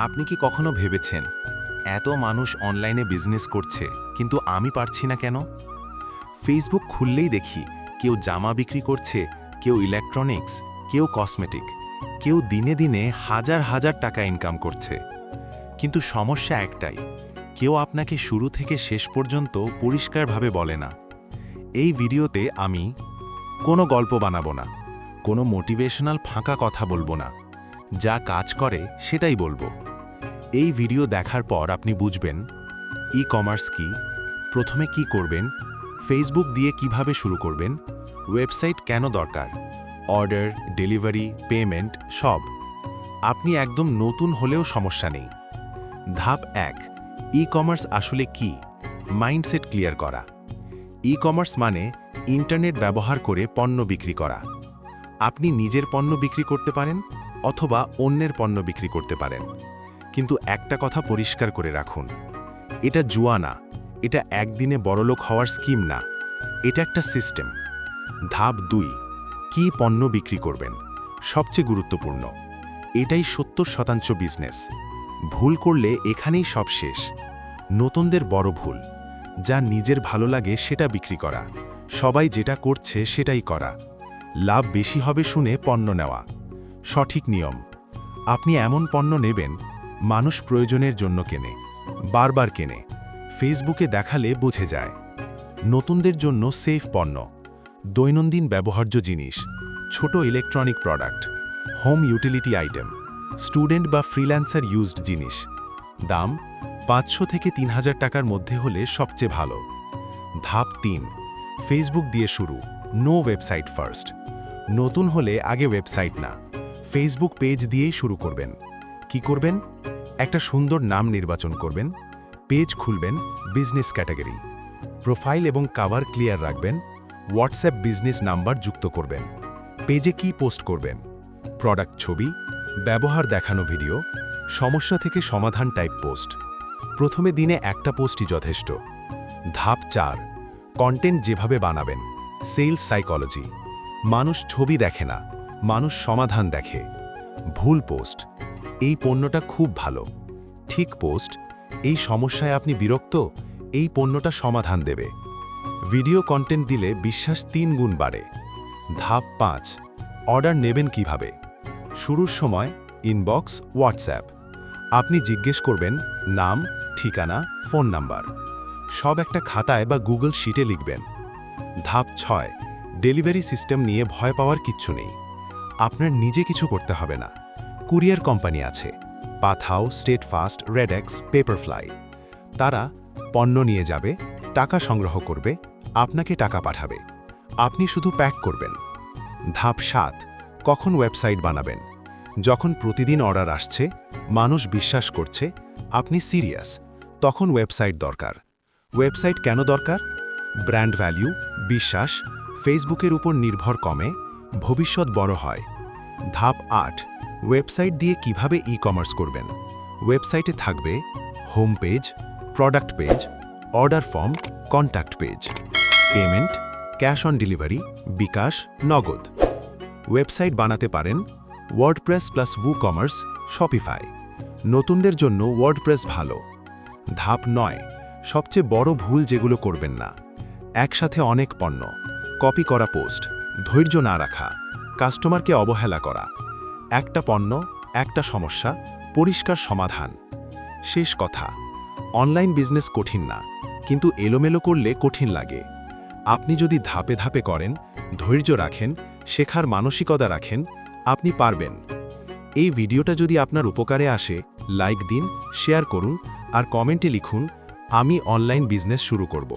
আপনি কি কখনো ভেবেছেন এত মানুষ অনলাইনে বিজনেস করছে কিন্তু আমি পারছি না কেন? ফেসবুক খুললেই দেখি কেউ জামা বিক্রি করছে, কেউ ইলেকট্রনিক্স, কেউ কসমেটিক, কেউ দিনে দিনে হাজার হাজার টাকা ইনকাম করছে। কিন্তু সমস্যা একটাই, কেউ আপনাকে শুরু থেকে শেষ পর্যন্ত পরিষ্কারভাবে বলে না। এই ভিডিওতে আমি কোনো গল্প বানাবো না, কোনো মোটিভেশনাল ফাঁকা কথা বলবো না, যা কাজ করে সেটাই বলবো। এই ভিডিও দেখার পর আপনি বুঝবেন ই কমার্স কি, প্রথমে কি করবেন, ফেসবুক দিয়ে কিভাবে শুরু করবেন, ওয়েবসাইট কেন দরকার, অর্ডার, ডেলিভারি, পেমেন্ট সব। আপনি একদম নতুন হলেও সমস্যা নেই। ধাপ 1, ই কমার্স আসলে কি, মাইন্ডসেট ক্লিয়ার করা। ই কমার্স মানে ইন্টারনেট ব্যবহার করে পণ্য বিক্রি করা। আপনি নিজের পণ্য বিক্রি করতে পারেন অথবা অন্যের পণ্য বিক্রি করতে পারেন, কিন্তু একটা কথা পরিষ্কার করে রাখুন, এটা জুয়া না, এটা একদিনে বড়লোক হওয়ার স্কিম না, এটা একটা সিস্টেম। ধাপ 2, কি পণ্য বিক্রি করবেন, সবচেয়ে গুরুত্বপূর্ণ। এটাই 70% বিজনেস। ভুল করলে এখানেই সব শেষ। নতুনদের বড় ভুল, যা নিজের ভালো লাগে সেটা বিক্রি করা, সবাই যেটা করছে সেটাই করা, লাভ বেশি হবে শুনে পণ্য নেওয়া। সঠিক নিয়ম, আপনি এমন পণ্য নেবেন মানুষ প্রয়োজনের জন্য কেনে, বারবার কেনে, ফেসবুকে দেখালে বুঝে যায়। নতুনদের জন্য সেফ পণ্য, দৈনন্দিন ব্যবহার্য জিনিস, ছোট electronic product, home utility item, student বা ফ্রিল্যান্সার ইউজড জিনিস। দাম 500 থেকে 3000 টাকার মধ্যে হলে সবচেয়ে ভালো। ধাপ 3, ফেসবুক দিয়ে শুরু, নো ওয়েবসাইট ফার্স্ট। নতুন হলে আগে ওয়েবসাইট না, ফেসবুক পেজ দিয়েই শুরু করবেন। কি করবেন? একটা সুন্দর নাম নির্বাচন করবেন, পেজ খুলবেন, বিজনেস ক্যাটাগরি, প্রোফাইল এবং কভার ক্লিয়ার রাখবেন, হোয়াটসঅ্যাপ বিজনেস নাম্বার যুক্ত করবেন। পেজে কি পোস্ট করবেন? প্রোডাক্ট ছবি, ব্যবহার দেখানো ভিডিও, সমস্যা থেকে সমাধান টাইপ পোস্ট। প্রথমে দিনে একটা পোস্টই যথেষ্ট। ধাপ 4, কন্টেন্ট যেভাবে বানাবেন, সেলস সাইকোলজি। মানুষ ছবি দেখে না, মানুষ সমাধান দেখে। ভুল পোস্ট, এই পণ্যটা খুব ভালো। ঠিক পোস্ট, এই সমস্যায় আপনি বিরক্ত, এই পণ্যটা সমাধান দেবে। ভিডিও কন্টেন্ট দিলে বিশ্বাস 3 গুণ বাড়ে। ধাপ 5, অর্ডার নেবেন কিভাবে? শুরুর সময় ইনবক্স, হোয়াটসঅ্যাপ। আপনি জিজ্ঞেস করবেন নাম, ঠিকানা, ফোন নাম্বার, সব একটা খাতায় বা গুগল শিটে লিখবেন। ধাপ 6, ডেলিভারি সিস্টেম নিয়ে ভয় পাওয়ার কিচ্ছু নেই। আপনার নিজে কিছু করতে হবে না, কুরিয়ার কোম্পানি আছে, পাথাও, স্টেটফাস্ট, রেডেক্স, পেপারফ্লাই। তারা পণ্য নিয়ে যাবে, টাকা সংগ্রহ করবে, আপনাকে টাকা পাঠাবে, আপনি শুধু প্যাক করবেন। ধাপ 7, কখন ওয়েবসাইট বানাবেন? যখন প্রতিদিন অর্ডার আসছে, মানুষ বিশ্বাস করছে, আপনি সিরিয়াস, তখন ওয়েবসাইট দরকার। ওয়েবসাইট কেন দরকার? ব্র্যান্ড ভ্যালু, বিশ্বাস, ফেসবুকের উপর নির্ভর কমে, ভবিষ্যৎ বড় হয়। ধাপ 8, ওয়েবসাইট দিয়ে কিভাবে ই কমার্স করবেন? ওয়েবসাইটে থাকবে home page, product page, order form, contact page, payment, cash on delivery, bKash, Nagad. Website বানাতে পারেন ওয়ার্ডপ্রেস প্লাস WooCommerce, শপিফাই। নতুনদের জন্য ওয়ার্ডপ্রেস ভালো। ধাপ 9, সবচেয়ে বড় ভুল যেগুলো করবেন না, একসাথে অনেক পণ্য, কপি করা পোস্ট, ধৈর্য না রাখা, কাস্টমারকে অবহেলা করা। একটা পণ্য, একটা সমস্যা, পরিষ্কার সমাধান। শেষ কথা, অনলাইন বিজনেস কঠিন না, কিন্তু এলোমেলো করলে কঠিন লাগে। আপনি যদি ধাপে ধাপে করেন, ধৈর্য রাখেন, শেখার মানসিকতা রাখেন, আপনি পারবেন। এই ভিডিওটা যদি আপনার উপকারে আসে, লাইক দিন, শেয়ার করুন আর কমেন্টে লিখুন, আমি অনলাইন বিজনেস শুরু করব।